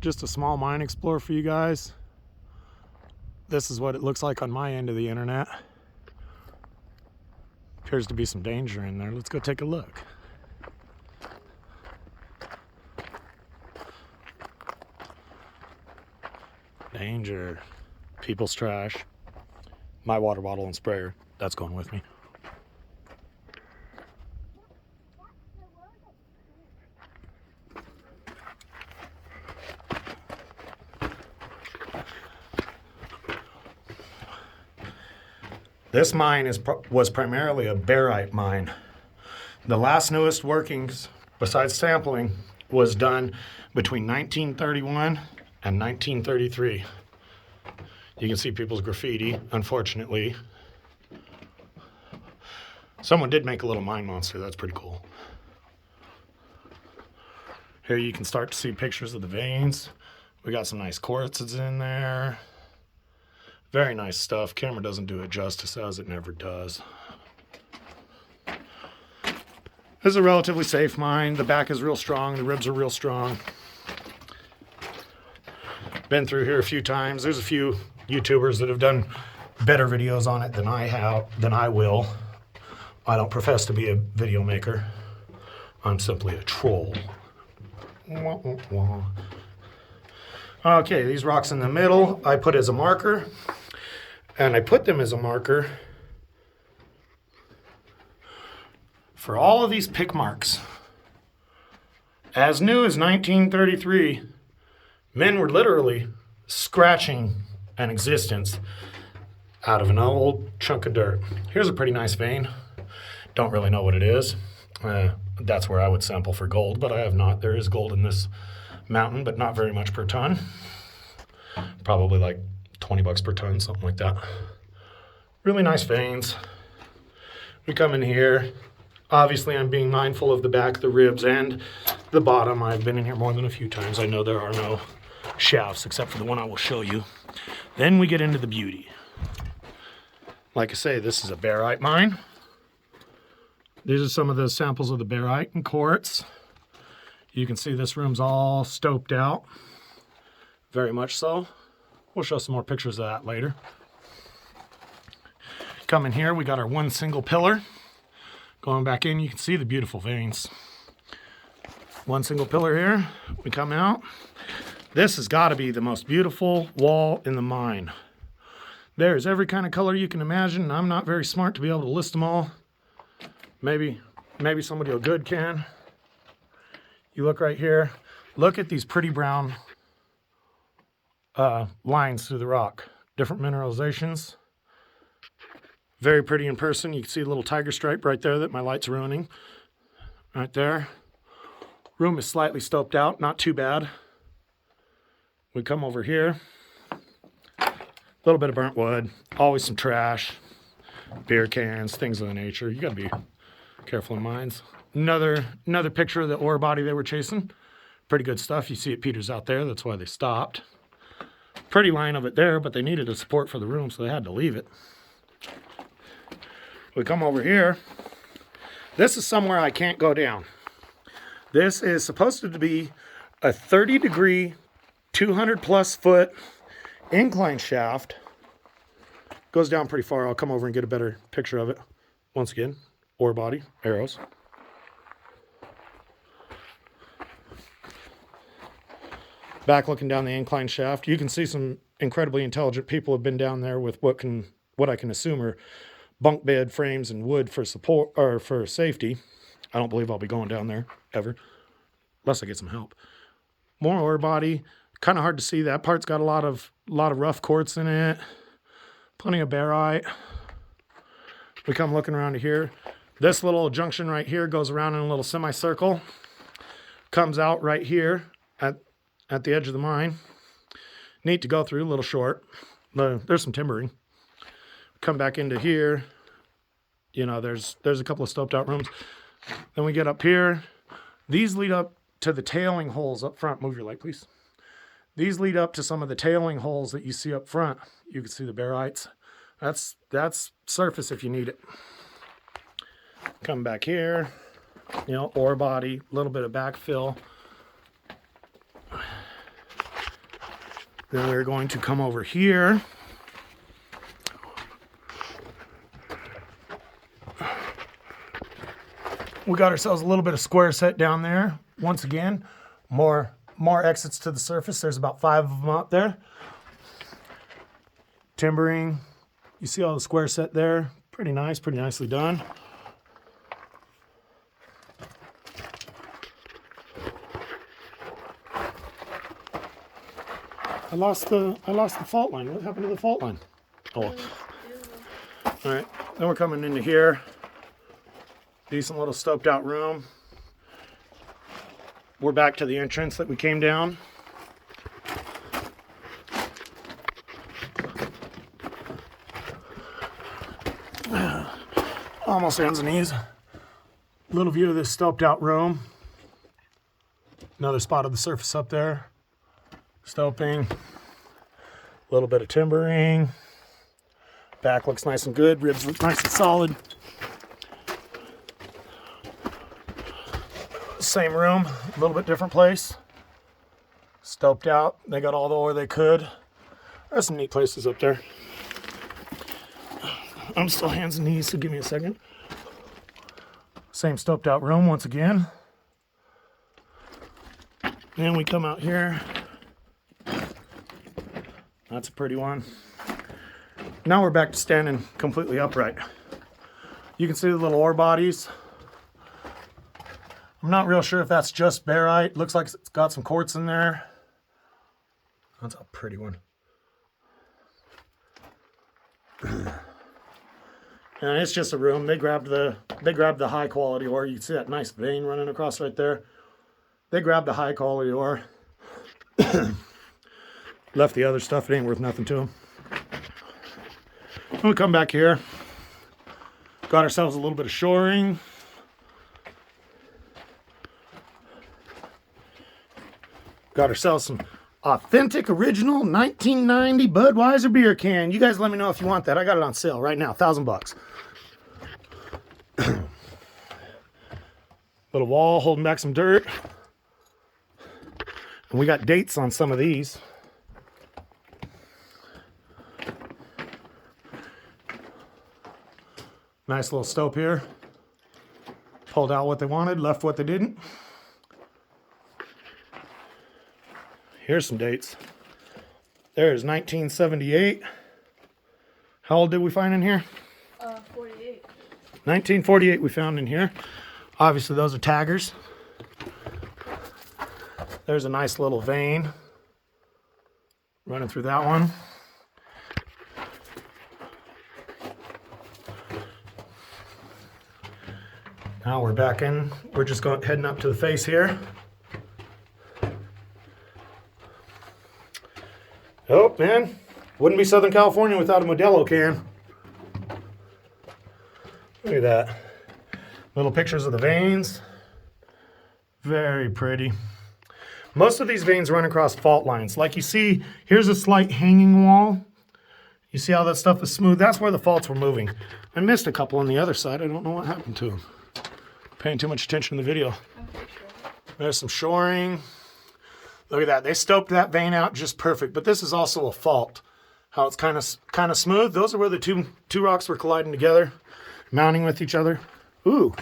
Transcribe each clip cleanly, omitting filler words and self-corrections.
Just a small mine explorer for you guys. This is what it looks like on my end of the internet. Appears to be some danger in there. Let's go take a look. Danger. People's trash. My water bottle and sprayer. That's going with me. This mine was primarily a barrite mine. The last newest workings, besides sampling, was done between 1931 and 1933. You can see people's graffiti, unfortunately. Someone did make a little mine monster, that's pretty cool. Here you can start to see pictures of the veins. We got some nice quartzes in there. Very nice stuff. Camera doesn't do it justice, as it never does. This is a relatively safe mine. The back is real strong. The ribs are real strong. Been through here a few times. There's a few YouTubers that have done better videos on it than I will. I don't profess to be a video maker. I'm simply a troll. Okay, these rocks in the middle I put as a marker. And I put them as a marker for all of these pick marks. As new as 1933, men were literally scratching an existence out of an old chunk of dirt. Here's a pretty nice vein. Don't really know what it is. That's where I would sample for gold, but I have not. There is gold in this mountain, but not very much per ton. Probably like 20 bucks per ton, something like that. Really nice veins. We come in here. Obviously, I'm being mindful of the back, the ribs, and the bottom. I've been in here more than a few times. I know there are no shafts except for the one I will show you. Then we get into the beauty. Like I say, this is a barrite mine. These are some of the samples of the barrite and quartz. You can see this room's all stoped out. Very much so. We'll show some more pictures of that later. Come in here, we got our one single pillar. Going back in, you can see the beautiful veins. One single pillar here. We come out. This has got to be the most beautiful wall in the mine. There's every kind of color you can imagine. I'm not very smart to be able to list them all. Maybe somebody good can. You look right here. Look at these pretty brown lines through the rock. Different mineralizations. Very pretty in person. You can see a little tiger stripe right there that my light's ruining. Right there. Room is slightly stoped out. Not too bad. We come over here. A little bit of burnt wood. Always some trash. Beer cans. Things of the nature. You got to be careful in mines. Another picture of the ore body they were chasing. Pretty good stuff. You see it peters out there. That's why they stopped. Pretty line of it there, but they needed a support for the room, so they had to leave it. We come over here. This is somewhere I can't go down. This is supposed to be a 30-degree, 200-plus foot incline shaft. Goes down pretty far. I'll come over and get a better picture of it. Once again, ore body, arrows. Back looking down the incline shaft, you can see some incredibly intelligent people have been down there with what I can assume are bunk bed frames and wood for support or for safety. I don't believe I'll be going down there ever, unless I get some help. More ore body, kind of hard to see. That part's got a lot of rough quartz in it. Plenty of barrite. We come looking around to here. This little junction right here goes around in a little semicircle. Comes out right here at the edge of the mine. Neat to go through, a little short. There's some timbering. Come back into here. You know, there's a couple of stoped out rooms. Then we get up here. These lead up to the tailing holes up front. Move your light, please. These lead up to some of the tailing holes that you see up front. You can see the barites. That's surface if you need it. Come back here. You know, ore body, a little bit of backfill. Then we're going to come over here. We got ourselves a little bit of square set down there. Once again, more exits to the surface. There's about 5 of them out there. Timbering. You see all the square set there? Pretty nice, pretty nicely done. I lost the fault line. What happened to the fault line? Oh. All right. Then we're coming into here. Decent little stoped out room. We're back to the entrance that we came down. Almost hands and knees. Little view of this stoped out room. Another spot of the surface up there. Stoping. A little bit of timbering. Back looks nice and good. Ribs look nice and solid. Same room, a little bit different place. Stoped out. They got all the ore they could. There's some neat places up there. I'm still hands and knees, so give me a second. Same stoped out room once again. And we come out here. That's a pretty one. Now we're back to standing completely upright. You can see the little ore bodies. I'm not real sure if that's just barrite. Looks like it's got some quartz in there. That's a pretty one. And it's just a room. They grabbed the high quality ore. You can see that nice vein running across right there. They grabbed the high quality ore. Left the other stuff. It ain't worth nothing to them. When we come back here, got ourselves a little bit of shoring. Got ourselves some authentic, original 1990 Budweiser beer can. You guys let me know if you want that. I got it on sale right now, $1,000. Little wall holding back some dirt. And we got dates on some of these. Nice little stope here. Pulled out what they wanted, left what they didn't. Here's some dates. There's 1978. How old did we find in here? 48. 1948 we found in here. Obviously those are taggers. There's a nice little vein running through that one. Now we're back in. We're just heading up to the face here. Oh, man. Wouldn't be Southern California without a Modelo can. Look at that. Little pictures of the veins. Very pretty. Most of these veins run across fault lines. Like you see, here's a slight hanging wall. You see how that stuff is smooth? That's where the faults were moving. I missed a couple on the other side. I don't know what happened to them. Paying too much attention to the video. There's some shoring. Look at that. They stoped that vein out just perfect. But this is also a fault. How it's kind of smooth. Those are where the two rocks were colliding together, mounting with each other. Ooh.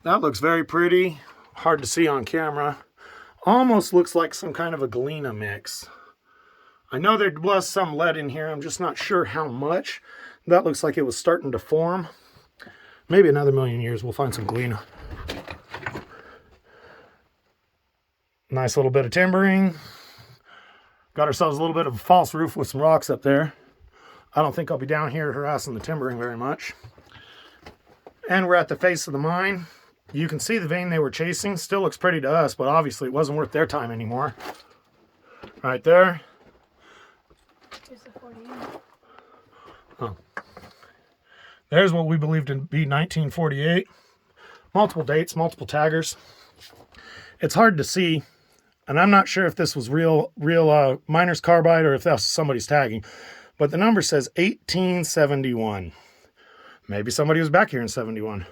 That looks very pretty. Hard to see on camera. Almost looks like some kind of a galena mix. I know there was some lead in here. I'm just not sure how much. That looks like it was starting to form. Maybe another million years we'll find some galena. Nice little bit of timbering. Got ourselves a little bit of a false roof with some rocks up there. I don't think I'll be down here harassing the timbering very much. And we're at the face of the mine. You can see the vein they were chasing. Still looks pretty to us, but obviously it wasn't worth their time anymore. Right there. Here's the 48. Oh. There's what we believe to be 1948. Multiple dates, multiple taggers. It's hard to see, and I'm not sure if this was real miner's carbide or if that's somebody's tagging, but the number says 1871. Maybe somebody was back here in 71.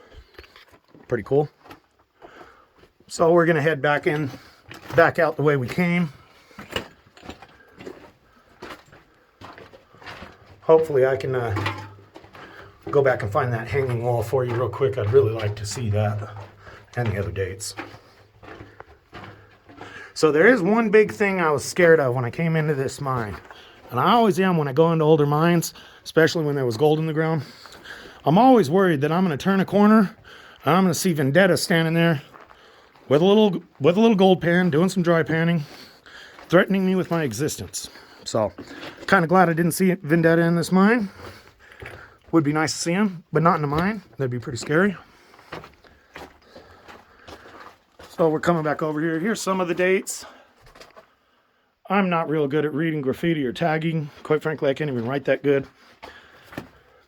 Pretty cool. So we're gonna head back out the way we came. Hopefully I can go back and find that hanging wall for you real quick. I'd really like to see that and the other dates. So there is one big thing I was scared of when I came into this mine. And I always am when I go into older mines, especially when there was gold in the ground. I'm always worried that I'm going to turn a corner and I'm going to see Vendetta standing there with a little gold pan, doing some dry panning, threatening me with my existence. So, kind of glad I didn't see Vendetta in this mine. Would be nice to see him, but not in the mine. That'd be pretty scary. So we're coming back over here. Here's some of the dates. I'm not real good at reading graffiti or tagging. Quite frankly, I can't even write that good.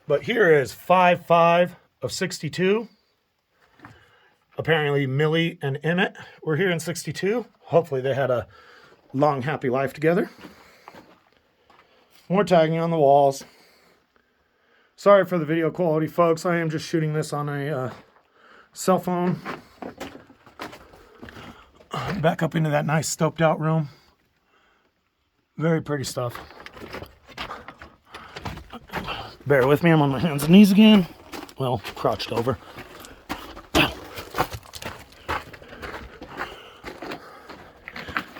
But here is 5/5 of 62. Apparently Millie and Emmett were here in 62. Hopefully they had a long, happy life together. More tagging on the walls. Sorry for the video quality, folks. I am just shooting this on a cell phone. Back up into that nice stoped out room. Very pretty stuff. Bear with me, I'm on my hands and knees again. Well, crouched over.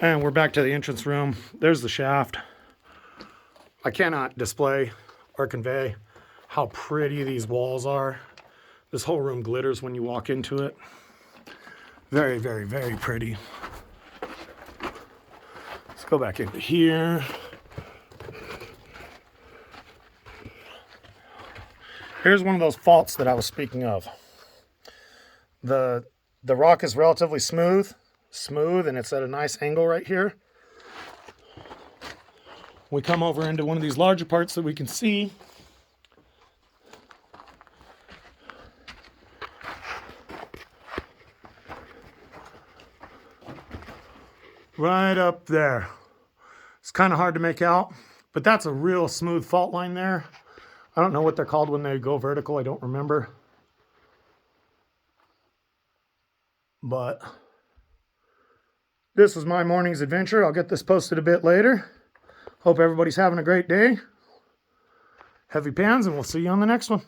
And we're back to the entrance room. There's the shaft. I cannot display or convey how pretty these walls are. This whole room glitters when you walk into it. Very, very, very pretty. Let's go back into here. Here's one of those faults that I was speaking of. The rock is relatively smooth, and it's at a nice angle right here. We come over into one of these larger parts that we can see. Right up there. It's kind of hard to make out, but that's a real smooth fault line there. I don't know what they're called when they go vertical. I don't remember. But this was my morning's adventure. I'll get this posted a bit later. Hope everybody's having a great day. Heavy pans, and we'll see you on the next one.